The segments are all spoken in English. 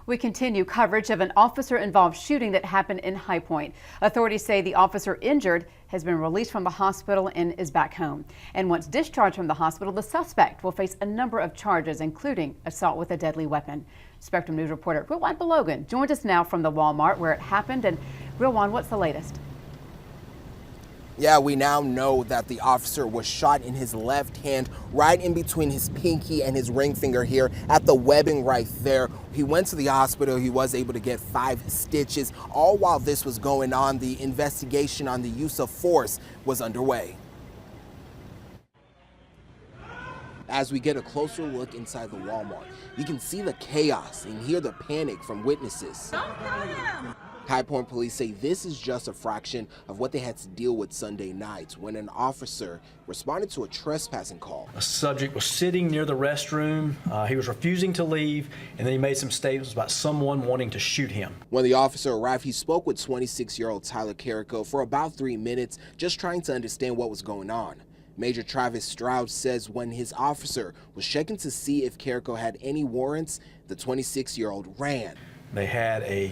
We continue coverage of an officer-involved shooting that happened in High Point. Authorities say the officer injured has been released from the hospital and is back home. And once discharged from the hospital, the suspect will face a number of charges, including assault with a deadly weapon. Spectrum News reporter Rilwan Balogan joins us now from the Walmart where it happened. And Rilwan, what's the latest? Yeah, we now know that the officer was shot in his left hand, right in between his pinky and his ring finger here at the webbing right there. He went to the hospital. He was able to get 5 stitches. All while this was going on, the investigation on the use of force was underway. As we get a closer look inside the Walmart, you can see the chaos and hear the panic from witnesses. Don't kill him. High Point police say this is just a fraction of what they had to deal with Sunday night when an officer responded to a trespassing call. A subject was sitting near the restroom. He was refusing to leave, and then he made some statements about someone wanting to shoot him. When the officer arrived, he spoke with 26-year-old Tyler Carrico for about 3 minutes, just trying to understand what was going on. Major Travis Stroud says when his officer was checking to see if Carrico had any warrants, the 26-year-old ran. They had a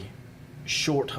short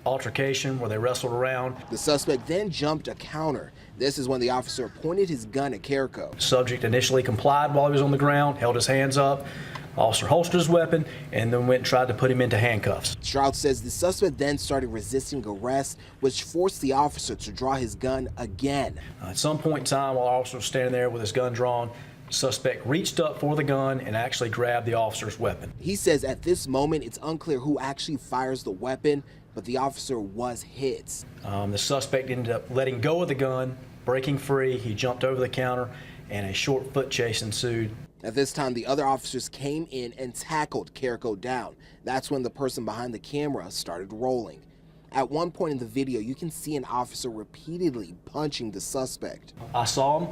altercation where they wrestled around. The suspect then jumped a counter. This is when the officer pointed his gun at Carrico. The subject initially complied while he was on the ground, held his hands up. The officer holstered his weapon and then went and tried to put him into handcuffs. Stroud says the suspect then started resisting arrest, which forced the officer to draw his gun again. At some point in time, while the officer was standing there with his gun drawn, the suspect reached up for the gun and actually grabbed the officer's weapon. He says at this moment it's unclear who actually fires the weapon, but the officer was hit. The suspect ended up letting go of the gun, breaking free. He jumped over the counter and a short foot chase ensued. At this time, the other officers came in and tackled Carrico down. That's when the person behind the camera started rolling. At one point in the video, you can see an officer repeatedly punching the suspect. I saw him,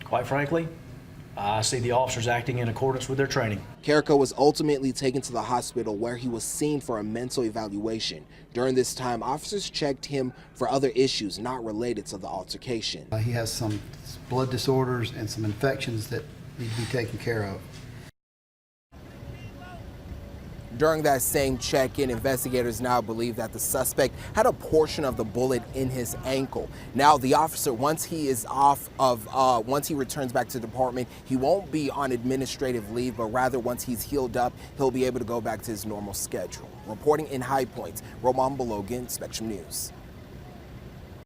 quite frankly. I see the officers acting in accordance with their training. Carrico was ultimately taken to the hospital where he was seen for a mental evaluation. During this time, officers checked him for other issues not related to the altercation. He has some blood disorders and some infections that need to be taken care of. During that same check-in, investigators now believe that the suspect had a portion of the bullet in his ankle. Now, the officer, once he returns back to the department, he won't be on administrative leave, but rather once he's healed up, he'll be able to go back to his normal schedule. Reporting in High Point, Rilwan Balogan, Spectrum News.